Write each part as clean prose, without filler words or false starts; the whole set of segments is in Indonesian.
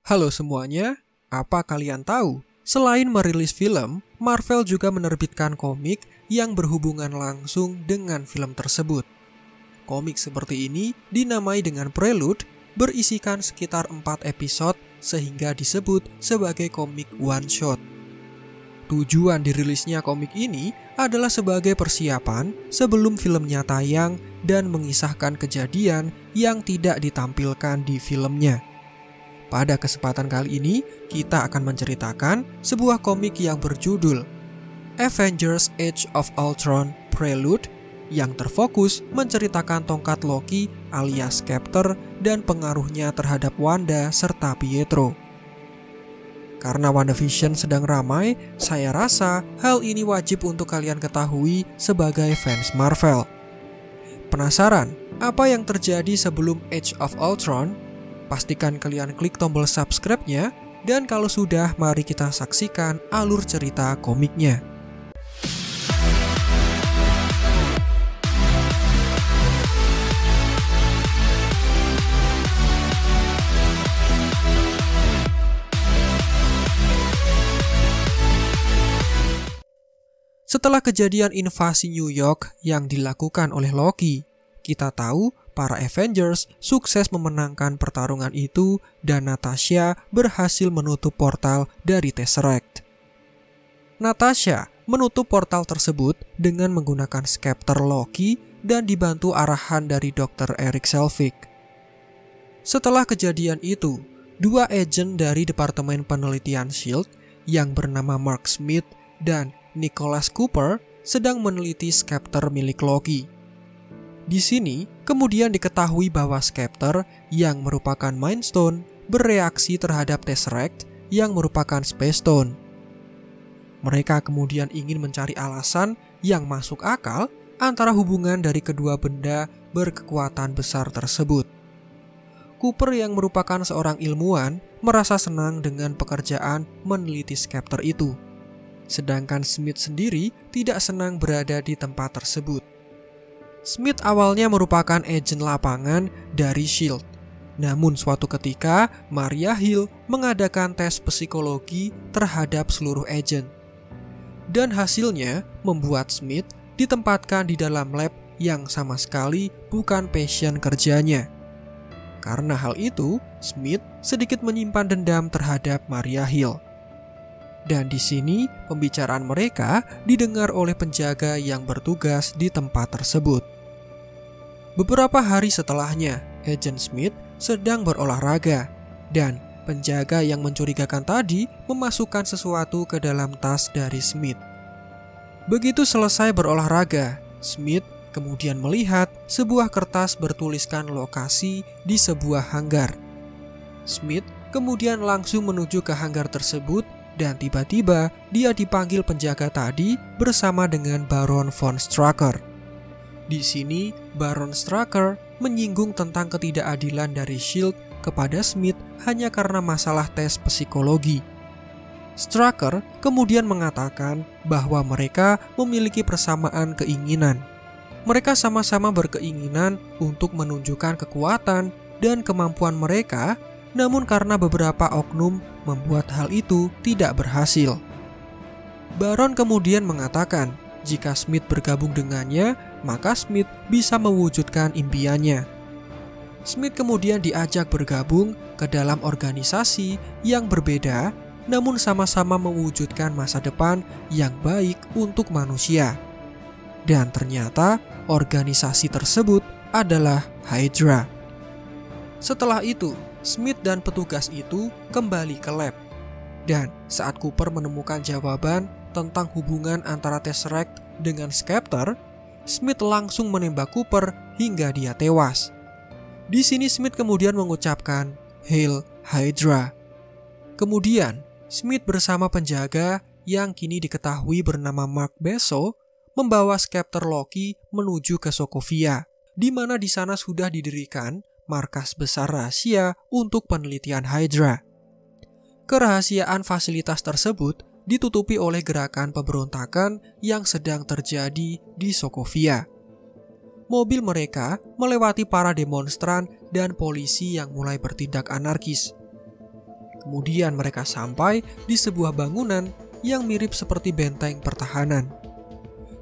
Halo semuanya, apa kalian tahu? Selain merilis film, Marvel juga menerbitkan komik yang berhubungan langsung dengan film tersebut. Komik seperti ini dinamai dengan Prelude, berisikan sekitar 4 episode sehingga disebut sebagai komik one shot. Tujuan dirilisnya komik ini adalah sebagai persiapan sebelum filmnya tayang dan mengisahkan kejadian yang tidak ditampilkan di filmnya. Pada kesempatan kali ini, kita akan menceritakan sebuah komik yang berjudul Avengers Age of Ultron Prelude yang terfokus menceritakan tongkat Loki alias Scepter dan pengaruhnya terhadap Wanda serta Pietro. Karena WandaVision sedang ramai, saya rasa hal ini wajib untuk kalian ketahui sebagai fans Marvel. Penasaran apa yang terjadi sebelum Age of Ultron? Pastikan kalian klik tombol subscribe-nya, dan kalau sudah, mari kita saksikan alur cerita komiknya. Setelah kejadian invasi New York yang dilakukan oleh Loki, kita tahu para Avengers sukses memenangkan pertarungan itu dan Natasha berhasil menutup portal dari Tesseract. Natasha menutup portal tersebut dengan menggunakan Scepter Loki dan dibantu arahan dari Dr. Eric Selvig. Setelah kejadian itu, 2 agen dari Departemen Penelitian S.H.I.E.L.D. yang bernama Mark Smith dan Nicholas Cooper sedang meneliti Scepter milik Loki. Di sini, kemudian diketahui bahwa Scepter yang merupakan Mind Stone bereaksi terhadap Tesseract yang merupakan Space Stone. Mereka kemudian ingin mencari alasan yang masuk akal antara hubungan dari kedua benda berkekuatan besar tersebut. Cooper yang merupakan seorang ilmuwan merasa senang dengan pekerjaan meneliti Scepter itu. Sedangkan Smith sendiri tidak senang berada di tempat tersebut. Smith awalnya merupakan agen lapangan dari S.H.I.E.L.D. Namun suatu ketika, Maria Hill mengadakan tes psikologi terhadap seluruh agen. Dan hasilnya membuat Smith ditempatkan di dalam lab yang sama sekali bukan passion kerjanya. Karena hal itu, Smith sedikit menyimpan dendam terhadap Maria Hill. Dan di sini, pembicaraan mereka didengar oleh penjaga yang bertugas di tempat tersebut. Beberapa hari setelahnya, Agent Smith sedang berolahraga, dan penjaga yang mencurigakan tadi memasukkan sesuatu ke dalam tas dari Smith. Begitu selesai berolahraga, Smith kemudian melihat sebuah kertas bertuliskan lokasi di sebuah hanggar. Smith kemudian langsung menuju ke hanggar tersebut, dan tiba-tiba dia dipanggil penjaga tadi bersama dengan Baron von Strucker. Di sini, Baron Strucker menyinggung tentang ketidakadilan dari S.H.I.E.L.D. kepada Smith hanya karena masalah tes psikologi. Strucker kemudian mengatakan bahwa mereka memiliki persamaan keinginan. Mereka sama-sama berkeinginan untuk menunjukkan kekuatan dan kemampuan mereka, namun karena beberapa oknum membuat hal itu tidak berhasil. Baron kemudian mengatakan, jika Smith bergabung dengannya, maka Smith bisa mewujudkan impiannya. Smith kemudian diajak bergabung ke dalam organisasi yang berbeda, namun sama-sama mewujudkan masa depan yang baik untuk manusia. Dan ternyata organisasi tersebut adalah Hydra. Setelah itu, Smith dan petugas itu kembali ke lab. Dan saat Cooper menemukan jawaban tentang hubungan antara Tesseract dengan Scepter, Smith langsung menembak Cooper hingga dia tewas. Di sini Smith kemudian mengucapkan, "Hail Hydra." Kemudian, Smith bersama penjaga yang kini diketahui bernama Mark Besso membawa Scepter Loki menuju ke Sokovia, di mana di sana sudah didirikan markas besar rahasia untuk penelitian Hydra. Kerahasiaan fasilitas tersebut ditutupi oleh gerakan pemberontakan yang sedang terjadi di Sokovia. Mobil mereka melewati para demonstran dan polisi yang mulai bertindak anarkis. Kemudian mereka sampai di sebuah bangunan yang mirip seperti benteng pertahanan.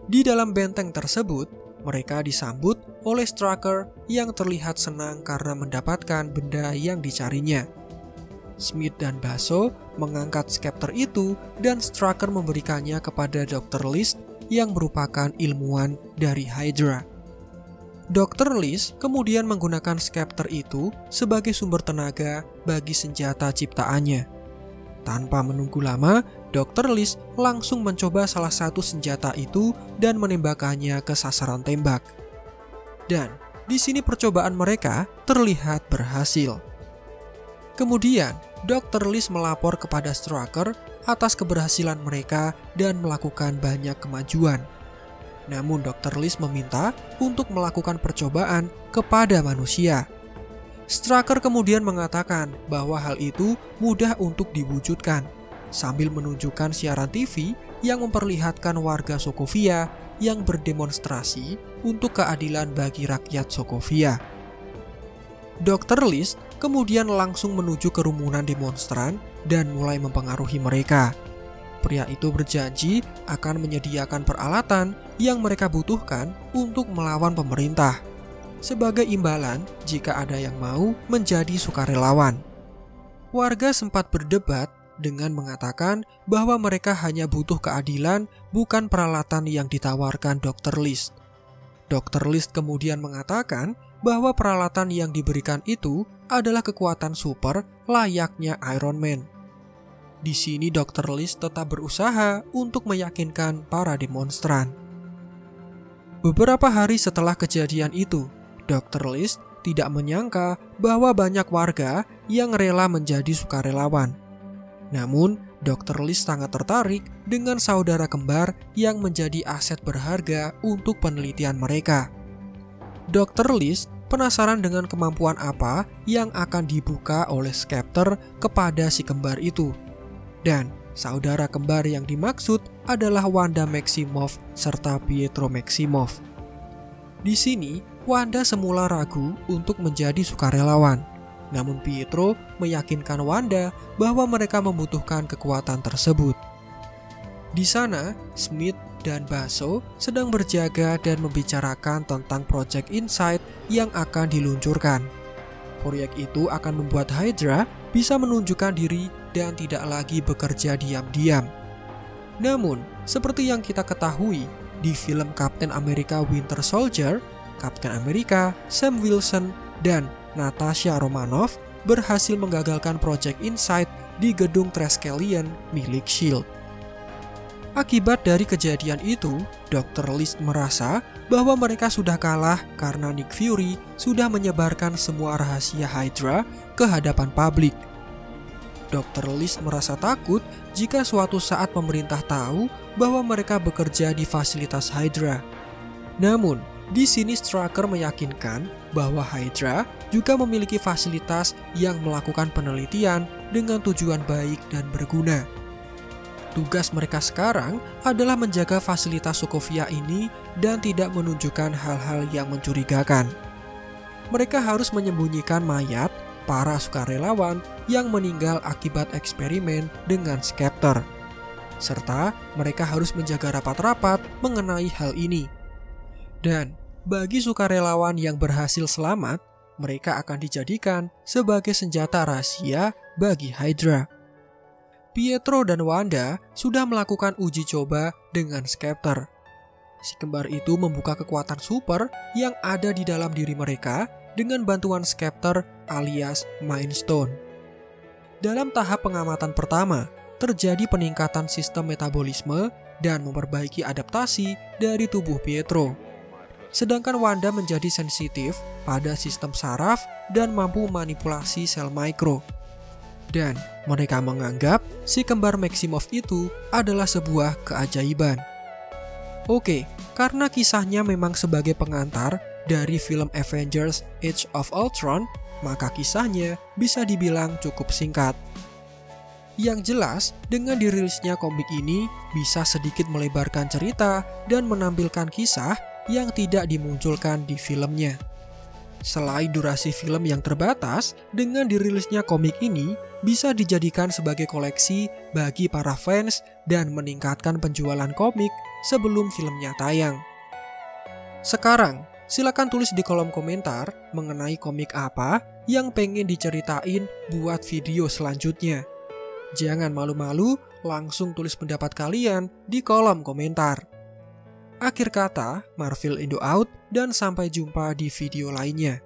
Di dalam benteng tersebut, mereka disambut oleh Strucker yang terlihat senang karena mendapatkan benda yang dicarinya. Smith dan Basso mengangkat Scepter itu dan Strucker memberikannya kepada Dr. List yang merupakan ilmuwan dari Hydra. Dr. List kemudian menggunakan Scepter itu sebagai sumber tenaga bagi senjata ciptaannya. Tanpa menunggu lama, Dr. List langsung mencoba salah satu senjata itu dan menembakkannya ke sasaran tembak. Dan di sini percobaan mereka terlihat berhasil. Kemudian, Dr. List melapor kepada Strucker atas keberhasilan mereka dan melakukan banyak kemajuan. Namun Dr. List meminta untuk melakukan percobaan kepada manusia. Strucker kemudian mengatakan bahwa hal itu mudah untuk diwujudkan, sambil menunjukkan siaran TV yang memperlihatkan warga Sokovia yang berdemonstrasi untuk keadilan bagi rakyat Sokovia. Dr. List kemudian langsung menuju kerumunan demonstran dan mulai mempengaruhi mereka. Pria itu berjanji akan menyediakan peralatan yang mereka butuhkan untuk melawan pemerintah, sebagai imbalan jika ada yang mau menjadi sukarelawan. Warga sempat berdebat dengan mengatakan bahwa mereka hanya butuh keadilan, bukan peralatan yang ditawarkan Dr. List. Dr. List kemudian mengatakan bahwa peralatan yang diberikan itu adalah kekuatan super layaknya Iron Man. Di sini Dr. List tetap berusaha untuk meyakinkan para demonstran. Beberapa hari setelah kejadian itu, Dr. List tidak menyangka bahwa banyak warga yang rela menjadi sukarelawan. Namun, Dr. List sangat tertarik dengan saudara kembar yang menjadi aset berharga untuk penelitian mereka. Dr. List penasaran dengan kemampuan apa yang akan dibuka oleh Scepter kepada si kembar itu. Dan saudara kembar yang dimaksud adalah Wanda Maximoff serta Pietro Maximoff. Di sini, Wanda semula ragu untuk menjadi sukarelawan. Namun Pietro meyakinkan Wanda bahwa mereka membutuhkan kekuatan tersebut. Di sana, Smith dan Basso sedang berjaga dan membicarakan tentang Project Insight yang akan diluncurkan. Proyek itu akan membuat Hydra bisa menunjukkan diri dan tidak lagi bekerja diam-diam. Namun, seperti yang kita ketahui, di film Captain America Winter Soldier, Captain America, Sam Wilson, dan Natasha Romanoff berhasil menggagalkan Project Insight di gedung Triskelion milik S.H.I.E.L.D. Akibat dari kejadian itu, Dr. List merasa bahwa mereka sudah kalah karena Nick Fury sudah menyebarkan semua rahasia Hydra ke hadapan publik. Dr. List merasa takut jika suatu saat pemerintah tahu bahwa mereka bekerja di fasilitas Hydra. Namun, di sini Strucker meyakinkan bahwa Hydra juga memiliki fasilitas yang melakukan penelitian dengan tujuan baik dan berguna. Tugas mereka sekarang adalah menjaga fasilitas Sokovia ini dan tidak menunjukkan hal-hal yang mencurigakan. Mereka harus menyembunyikan mayat para sukarelawan yang meninggal akibat eksperimen dengan Scepter. Serta mereka harus menjaga rapat-rapat mengenai hal ini. Dan bagi sukarelawan yang berhasil selamat, mereka akan dijadikan sebagai senjata rahasia bagi Hydra. Pietro dan Wanda sudah melakukan uji coba dengan Scepter. Si kembar itu membuka kekuatan super yang ada di dalam diri mereka dengan bantuan Scepter alias Mind Stone. Dalam tahap pengamatan pertama, terjadi peningkatan sistem metabolisme dan memperbaiki adaptasi dari tubuh Pietro. Sedangkan Wanda menjadi sensitif pada sistem saraf dan mampu manipulasi sel mikro. Dan mereka menganggap si kembar Maximoff itu adalah sebuah keajaiban. Oke, karena kisahnya memang sebagai pengantar dari film Avengers Age of Ultron, maka kisahnya bisa dibilang cukup singkat. Yang jelas, dengan dirilisnya komik ini bisa sedikit melebarkan cerita dan menampilkan kisah yang tidak dimunculkan di filmnya. Selain durasi film yang terbatas, dengan dirilisnya komik ini bisa dijadikan sebagai koleksi bagi para fans dan meningkatkan penjualan komik sebelum filmnya tayang. Sekarang, silakan tulis di kolom komentar mengenai komik apa yang pengen diceritain buat video selanjutnya. Jangan malu-malu, langsung tulis pendapat kalian di kolom komentar. Akhir kata, Marvel Indo out dan sampai jumpa di video lainnya.